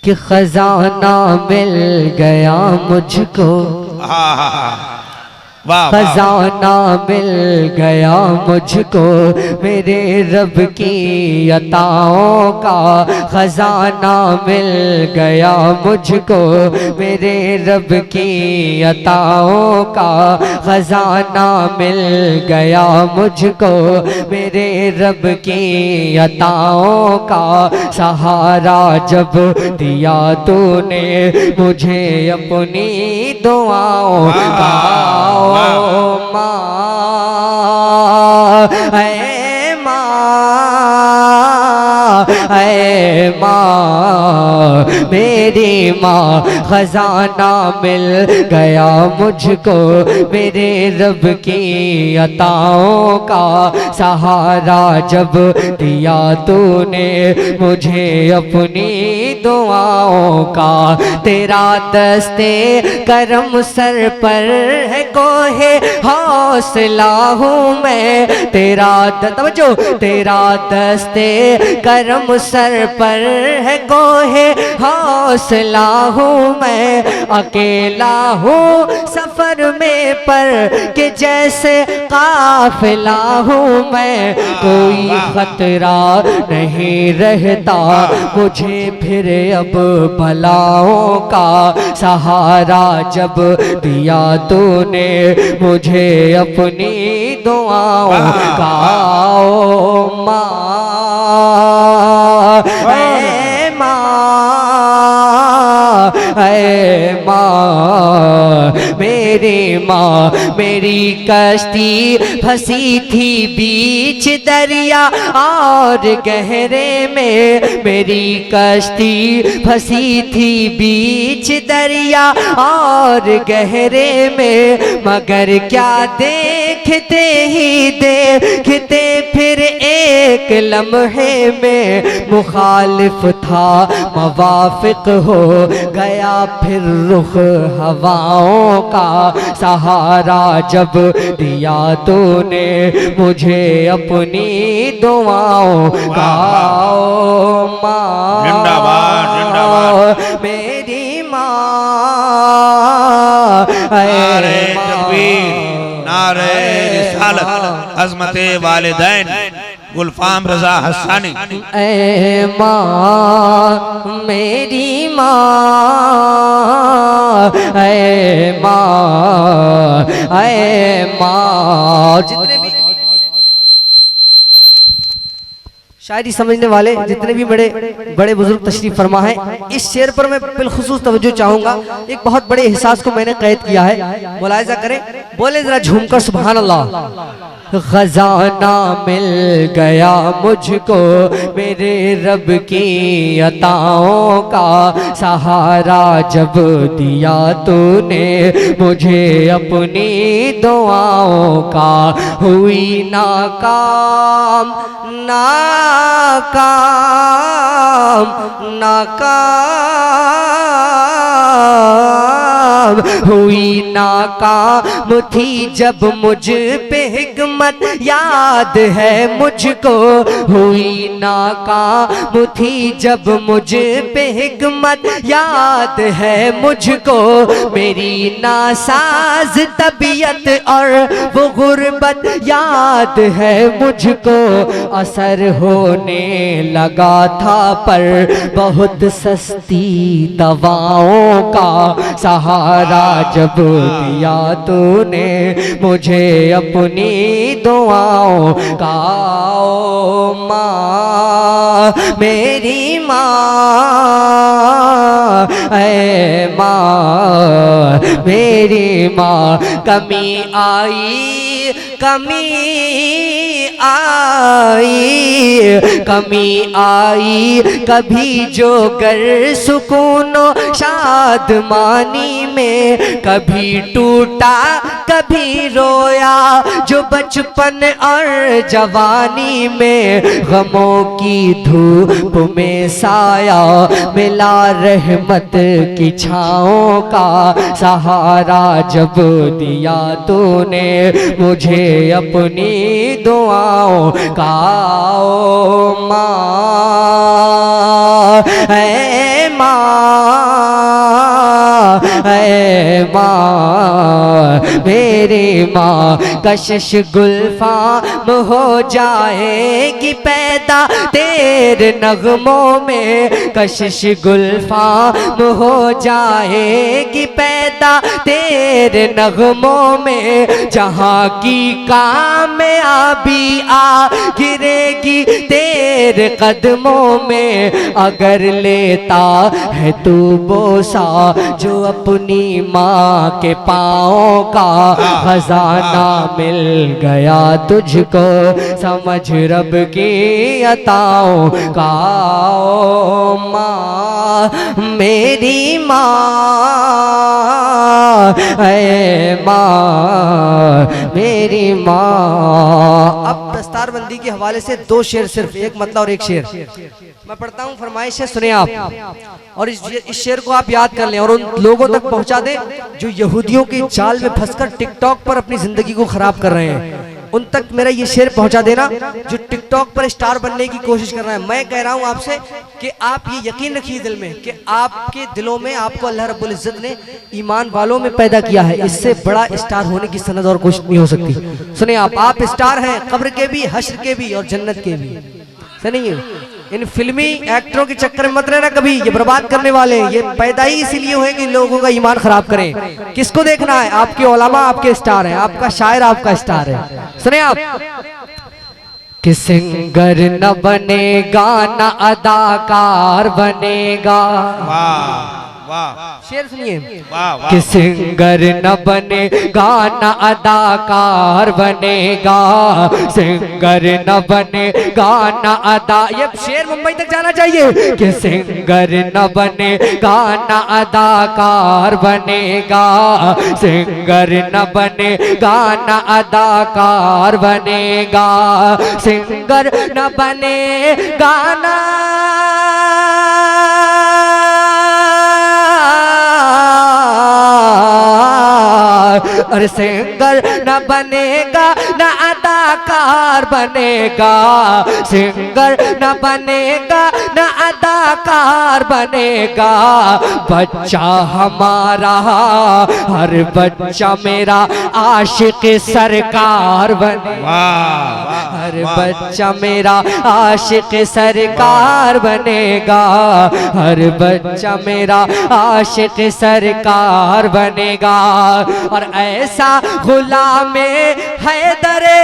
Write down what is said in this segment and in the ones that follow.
कि खजाना मिल गया मुझको, खजाना मिल गया मुझको मेरे रब की अताओं का, खजाना मिल गया मुझको मेरे रब की अताओं का, खजाना मिल गया मुझको मेरे रब की अताओं का। सहारा जब दिया तूने मुझे अपनी दुआओं का, माँ ऐ माँ मेरी माँ, खजाना मिल गया मुझको मेरे रब की अताओं का। सहारा जब दिया तूने मुझे अपनी दुआओं का, तेरा दस्ते करम सर पर है कोहे हौसला हूँ मैं, तेरा तवज्जो, तेरा दस्ते करम सर पर है कोहे हौसला हूँ मैं, अकेला हूँ सफर में पर के जैसे काफिला हूँ मैं, कोई खतरा नहीं रहता मुझे फिर अब भलाओं का। सहारा जब दिया तूने मुझे अपनी दुआओं का, ओ माँ ऐ माँ मेरी माँ, मेरी कश्ती फंसी थी बीच दरिया और गहरे में, मेरी कश्ती फंसी थी बीच दरिया और गहरे में, मगर क्या देखते ही देखते फिर एक लम्हे में मुखालिफ था मवाफिक हो गया फिर रुख हवाओं का। सहारा जब दिया तूने मुझे अपनी दुआओं का, ओ माँ मेरी माँ, नारे तकबीर, नारे रिसालत, अज़मते वालिदैन गुलफाम रजा हसानी। ऐ माँ मेरी माँ, ऐ माँ, ऐ माँ। जितने भी शायरी समझने वाले जितने भी बड़े बुजुर्ग तशरीफ फरमा है, इस शेर पर मैं बिलखुसूस तवज्जो चाहूंगा। एक बहुत बड़े एहसास को मैंने कैद किया है, मुलाहिजा करें, बोले जरा झूमकर सुभान अल्लाह। खजाना मिल गया मुझको मेरे रब की अताओं का, सहारा जब दिया तूने मुझे अपनी दुआओं का, हुई नाकाम नाकाम हुई नाकाम थी जब मुझ पे हिकमत याद है मुझको, हुई नाकाम थी जब मुझ पे हिकमत याद है मुझको, मेरी नासाज तबीयत और वो गुर्बत याद है मुझको, असर होने लगा था पर बहुत सस्ती दवाओं का, सहारा जब दिया तूने मुझे अपनी दुआओं का, ओ माँ मेरी माँ, ऐ माँ मेरी माँ। कमी आई कमी आई कभी जो गर सुकूनो शादमानी में, कभी टूटा कभी रोया जो बचपन और जवानी में, गमों की धूप में साया मिला रहमत की छाओं का, सहारा जब दिया तूने मुझे अपनी दुआओं का, ओ माँ ऐ माँ माँ मेरी माँ कशिश गुल्फाम हो जाएगी पैदा तेरे नगमों में, कशिश गुल्फाम हो जाएगी पैदा तेरे नगमों में, जहाँ की कामयाबी आ गिरेगी तेरे कदमों में, अगर लेता है तू बोसा जो अपनी माँ के पाँव का, खजाना मिल गया तुझको समझ रब की अताओं का। ओ माँ मेरी माँ, ऐ माँ मेरी माँ। अब दस्तारबंदी के हवाले से दो शेर, सिर्फ एक मतलब और एक शेर मैं पढ़ता हूँ, फरमाइश है, सुने आप। और इस शेर को आप याद कर लें और उन लोगों तक पहुंचा दें जो यहूदियों के जाल में फंसकर टिकटॉक पर अपनी जिंदगी को खराब कर रहे हैं। उन तक मेरा ये शेर पहुंचा देना जो टिकटॉक पर स्टार बनने की कोशिश कर रहा है। मैं कह रहा हूं आपसे कि आप ये यकीन रखिए दिल में कि आपके दिलों में आपको अल्लाह रब्बुल इज्जत ने ईमान वालों में पैदा किया है। इससे बड़ा स्टार होने की सनद और कुछ नहीं हो सकती। सुने आप स्टार हैं, कब्र के भी, हश्र के भी और जन्नत के भी। सुनिए, इन फिल्मी एक्टरों के चक्कर में मत रहना कभी, ये बर्बाद करने वाले, ये पैदा ही इसीलिए हुए कि लोगों का ईमान खराब करें। किसको देखना है? आपके उलमा आपके स्टार हैं, आपका शायर आपका स्टार है। सुने आप, कि सिंगर न बनेगा न अदाकार बनेगा। वाह वाह, शेर सुनिए, वाह वाह। कि सिंगर न बनेगा न अदाकार बनेगा, सिंगर न बनेगा न अदा, ये शेर मुंबई तक जाना चाहिए। कि सिंगर न बनेगा न अदाकार बनेगा, सिंगर न बनेगा न अदाकार बनेगा, सिंगर न बनेगा न और सिंगर न बनेगा न अदाकार बनेगा, सिंगर न बनेगा न अदाकार बनेगा। बच्चा हमारा हर बच्चा मेरा आशिक सरकार बनेगा, हर बच्चा मेरा आशिक सरकार बनेगा, हर बच्चा मेरा आशिक सरकार बनेगा। और ऐसा गुलाम हैदरे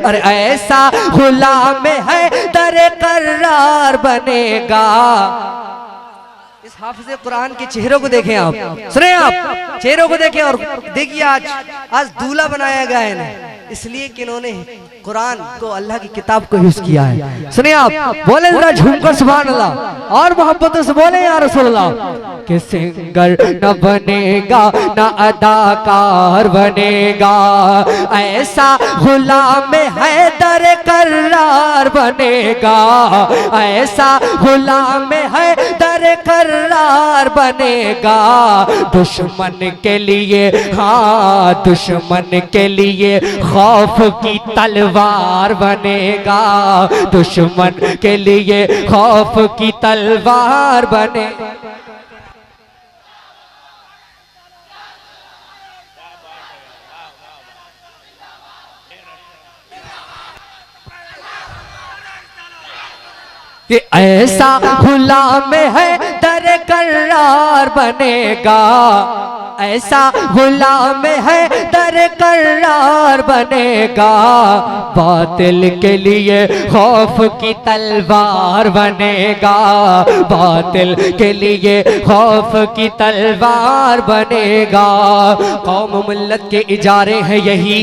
और ऐसा गुलाम हैदर कर्रार बनेगा। इस हाफिज़े कुरान के चेहरों को देखें आप, सुने आप, चेहरों को देखें और देखिए आज दूल्हा बनाया गया है इन्हें, इसलिए कि इन्होंने कुरान को, अल्लाह की किताब को यूज किया है। सुनिए आप, बोले जरा झूमकर सुभान अल्लाह और मोहब्बतों से बोले या रसूल अल्लाह। कि सिंगर न बनेगा न अदाकार बनेगा, ऐसा गुलाम हैदर कर्रार बनेगा, ऐसा गुलाम हैदर कर्रार बनेगा। दुश्मन के लिए, हाँ दुश्मन के लिए खौफ की तलवार बनेगा, दुश्मन के लिए खौफ की तलवार बने। कि ऐसा गुलाम है दर कर्रार बनेगा, ऐसा गुलाम है दर कर्रार बनेगा। बातिल के लिए खौफ की तलवार बनेगा, बातिल के लिए खौफ की तलवार बनेगा। कौम मिल्लत के इजारे हैं यही,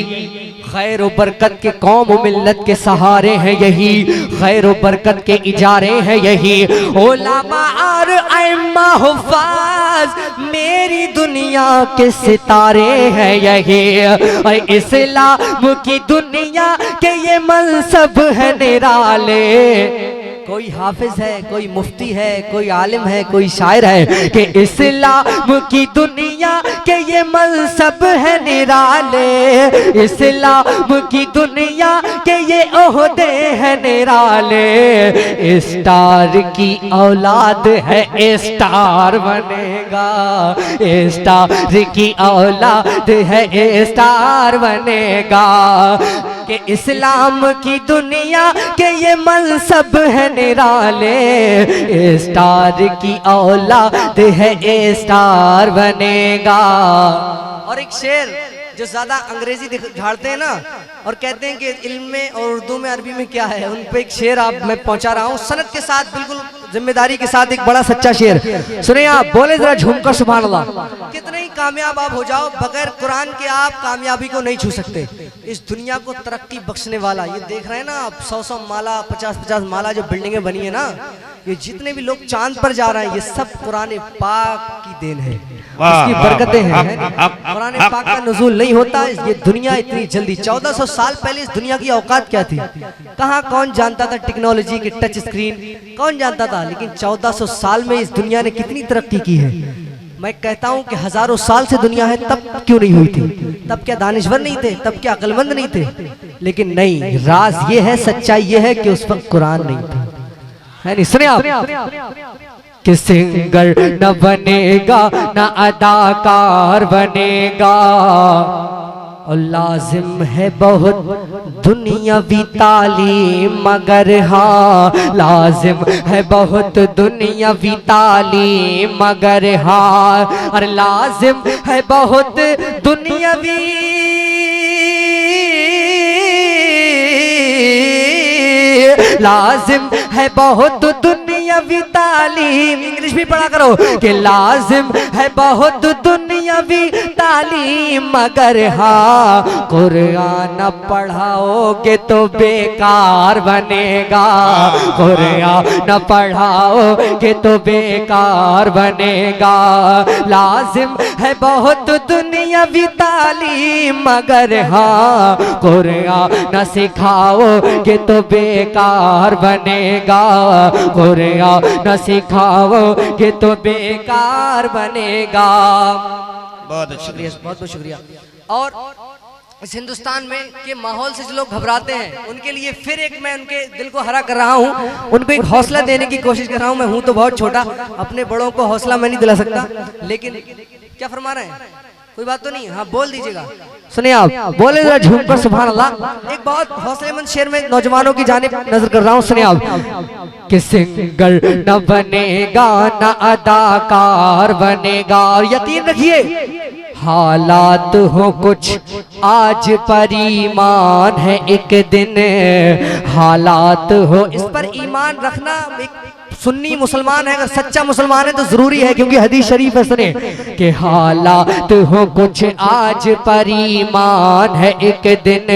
खैर व बरकत के कौम मिल्लत के सहारे हैं यही, खैर व बरकत के इजारे हैं यही। उलमा और अइम्मा हुफ़ाज़ मेरी दुनिया के सितारे हैं यही, और इस्लाम की दुनिया के ये मनसब है निराले। कोई हाफिज है, कोई मुफ्ती है, कोई आलिम है, कोई शायर है कि इस्लाम की दुनिया के ये मनसब है निराले, इस्लाम की दुनिया के ये ओहदे है निराले। स्टार की औलाद है स्टार बनेगा, स्टार की औलाद है स्टार बनेगा कि इस्लाम की दुनिया के ये मनसब है निराले, स्टार की औलाद है स्टार बनेगा। और एक शेर जो ज्यादा अंग्रेजी झाड़ते हैं ना और कहते हैं कि इल्म में और उर्दू में अरबी में क्या है, उन पे एक शेर आप मैं पहुंचा रहा हूँ सनद के साथ, बिल्कुल जिम्मेदारी के साथ, एक बड़ा सच्चा शेर सुने आप, बोले जरा झूमकर सुभान अल्लाह। कितने ही कामयाब आप हो जाओ, बगैर कुरान के आप कामयाबी को नहीं छू सकते। इस दुनिया को तरक्की बख्शने वाला, ये देख रहे हैं ना आप, 100-100 माला, 50-50 माला जो बिल्डिंगें बनी है ना, ये जितने भी लोग चांद पर जा रहे हैं ये सब कुरान पाक की देन है, इसकी बरकतें हैं। कुरान पाक का नुज़ूल नहीं होता ये दुनिया इतनी जल्दी। 1400 साल पहले इस दुनिया की औकात क्या थी, कहाँ कौन जानता था टेक्नोलॉजी की टच स्क्रीन, कौन जानता था, लेकिन 1400 साल में इस दुनिया ने कितनी तरक्की की है। मैं कहता हूँ कि हजारों साल से दुनिया है, तब क्यों नहीं हुई थी? तब क्या दानिश्वर नहीं थे? तब क्या अक्लमंद नहीं थे? लेकिन नहीं, राज ये है, सच्चाई ये है कि उस वक्त कुरान नहीं था, है नहीं? सुने आप कि सिंगर न बनेगा न अदाकार बनेगा, और लाजिम है बहुत दुनियावी तालीम, मगर हाँ लाजिम है बहुत दुनियावी तालीम, मगर हाँ और लाजिम है बहुत दुनियावी लाजिम है बहुत दुनियावी तालीम। इंग्लिश भी पढ़ा करो कि लाजिम है बहुत दुनियावी तालीम, मगर हाँ कुरान पढ़ाओगे तो बेकार बनेगा, कुरान पढ़ाओगे तो बेकार बनेगा। लाजिम है बहुत दुनियावी तालीम, मगर हाँ कुरान सिखाओगे तो बेकार बनेगा, कुरान सिखाओगे तो बेकार बनेगा। बहुत अच्छा, शुक्रिया, बहुत बहुत शुक्रिया। और इस हिंदुस्तान में के माहौल से जो लोग घबराते हैं उनके लिए फिर एक मैं उनके दिल को हरा कर रहा हूँ, उनको एक हौसला देने की कोशिश कर रहा हूँ। मैं हूँ तो बहुत छोटा, अपने बड़ों को हौसला मैं नहीं दिला सकता, लेकिन क्या फरमा रहे हैं, कोई बात तो नहीं, हाँ बोल दीजिएगा। सुनिए आप, बोले जरा झूमकर सुभान अल्लाह। एक बहुत हौसलेमंद शेर में नौजवानों की जानिब नजर कर रहा हूँ, सुनिए आप कि सिंगर न बनेगा न अदाकार बनेगा, और यकीन रखिए हालात हो कुछ आज पर ईमान है एक दिन, हालात हो, इस पर ईमान रखना एक सुन्नी मुसलमान है, अगर सच्चा मुसलमान है तो जरूरी है, क्योंकि हदीस शरीफ है, सुने कि हालात हो कुछ आज पर ईमान है एक दिन,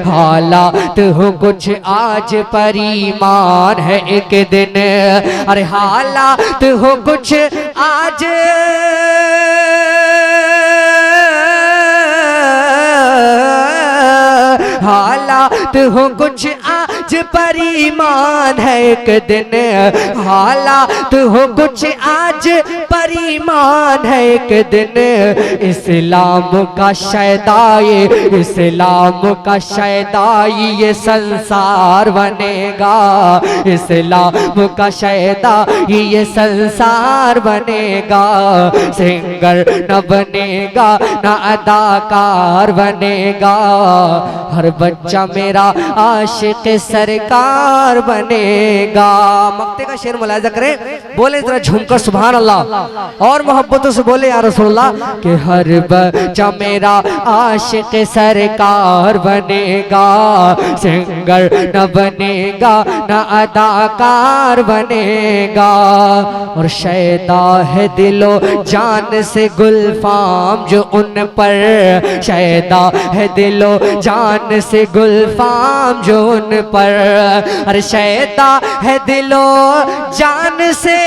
हालात हो कुछ आज पर ईमान है एक दिन, अरे हालात हो कुछ आज हालात हो कुछ आज पर ईमान है एक दिन, हालात हो कुछ आज पर ईमान है एक दिन। इस्लाम का शैदाई, इस्लाम का शैदाई ये संसार बनेगा, इस्लाम का शैदाई ये संसार बनेगा। सिंगर न बनेगा न अदाकार बनेगा, हर बच्चा मेरा आशिक सरकार बनेगा। मक्ते का शेर मुलाहिजा करें, बोले जरा झूमकर सुभान अल्लाह, और मोहब्बतों से बोले या रसूलुल्लाह कि हर बच्चा मेरा आशिक सरकार बनेगा, सिंगर न बनेगा न अदाकार बनेगा। और शैदा है दिलो जान से गुलफाम जो उन पर, शैदा है दिलो जान से गुलफाम जो उन पर, अरे शैदा है दिलो जान से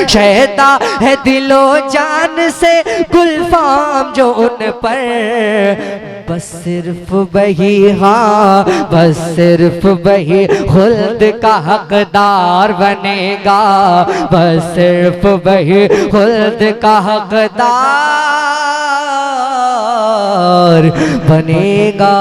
शैदा है दिलो जान से गुलफाम जो उन पर, बस सिर्फ वही, हाँ बस सिर्फ वही खुल्द का हकदार बनेगा, बस सिर्फ वही खुल्द का हकदार बनेगा।